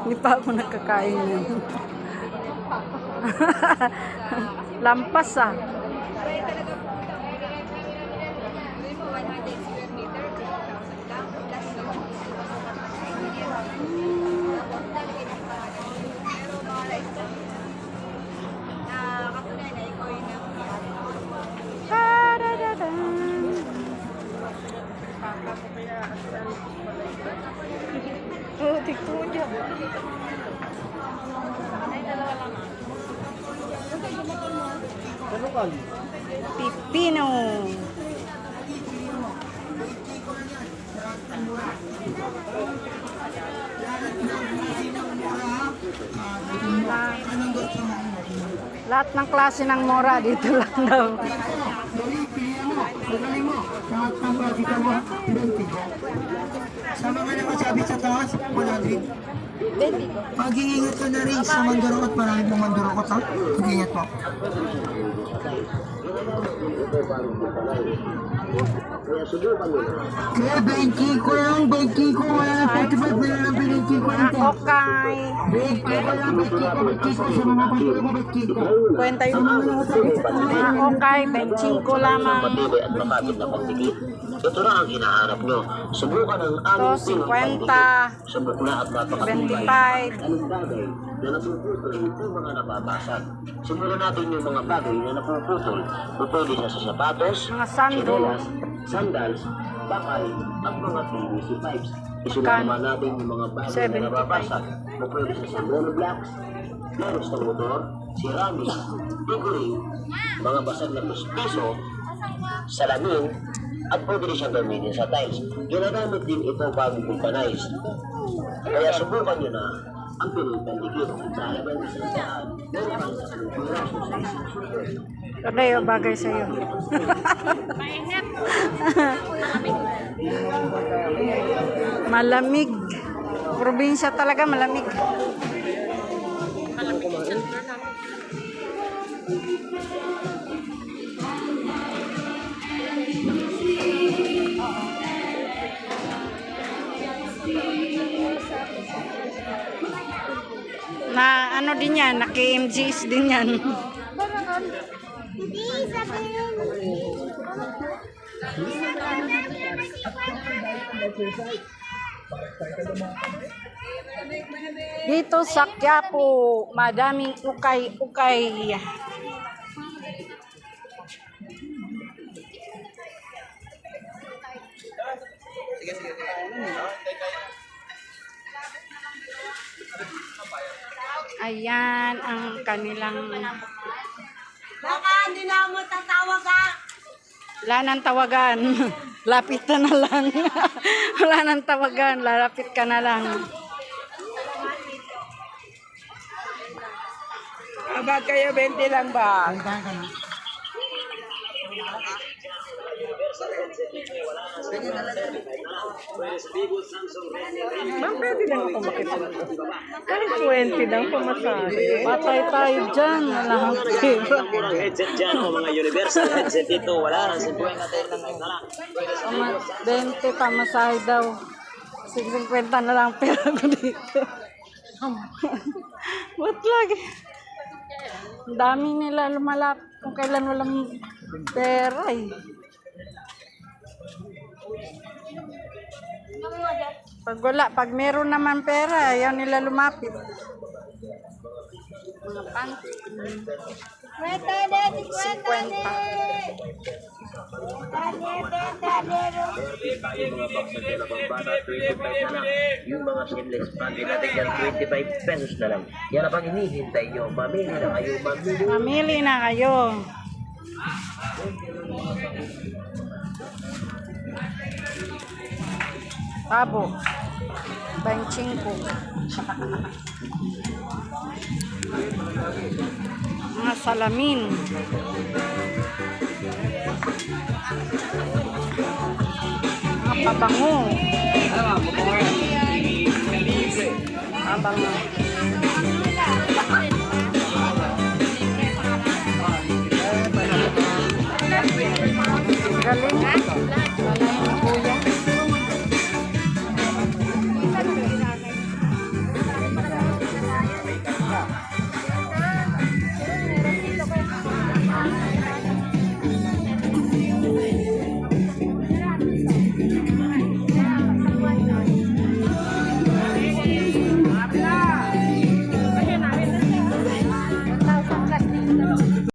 Hindi pa ako nakakain yun. Lampas ah. Oh, tikpo niya. Ano kali? Pipino. Lahat ng klase ng mora dito lang daw. Sa mga nakasabi sa taas, 100. Mag-iingat ka na rin sa mandurukot. Marami pong mandurukot ha. Mag-iingat po. Kaya 20 ko lang, 20 ko. Wala na 45 na lang 20 ko lang. Okay. 20 ko lang, 20 ko. Sa mga patuloy mo, 20 ko. Kwenta yung okay, 25 lamang. Matibay at makapit na pagtigil. Ito na ang hinahanap nyo. Subukan ang Ito, aming 50, subok na at napakatibay. 25. Anong bagay na napuputol ito mga nababasag. Simulan natin yung mga bagay na napuputol. Pupuli na sa sapatos, Mga sandals. sandals, bakal, at mga PVC pipes. Isulat naman natin yung mga bagay 75. na nababasag. Pupuli sa monoblocks, meros ng motor, ceramic, figuring, mga basag na piso, salamin, at pwede rin siyang gamitin sa tiles. Ginagamit din ito bago vulcanize. Kaya subukan nyo na ang Pinoy Pandikit. Sa halagang isang daan, meron kang Okay, o bagay sa'yo. Malamig. Probinsya talaga, malamig. Na ano din yan, na KMGs din yan. Hindi, sabihin. Dito sa Quiapo, madaming ukay-ukay. Ayan ang kanilang... Baka hindi na mo tatawag ka. Wala nang tawagan. Lapit ka na lang. Wala nang tawagan. Lalapit ka na lang. Abag kayo, 20 lang ba? Ma'am, pwede lang ako makitulog. Kahit 20 lang pamasahe. Patay tayo dyan. Wala kang pera. Kurang headset dyan o mga universal headset ito. Wala na. Simpuin natin lang ngayon. Hala. 20 pamasahe daw. 50 na lang pera ko dito. Ba't lagi? Ang dami nila lumalap kung kailan walang pera eh. Pag wala, pag meron naman pera, ayaw nila lumapit. Mga panty. Kwenta din, kwenta 50. din. tayo mga box na ng bata, 25 na lang. Yung mga skinless panty natin yan, 25 pesos na lang. Yan ang pang hinihintay nyo. Mamili na kayo, mamili. Mamili na kayo. Tabo. 25. Mga salamin. Mga pabango. Pabango.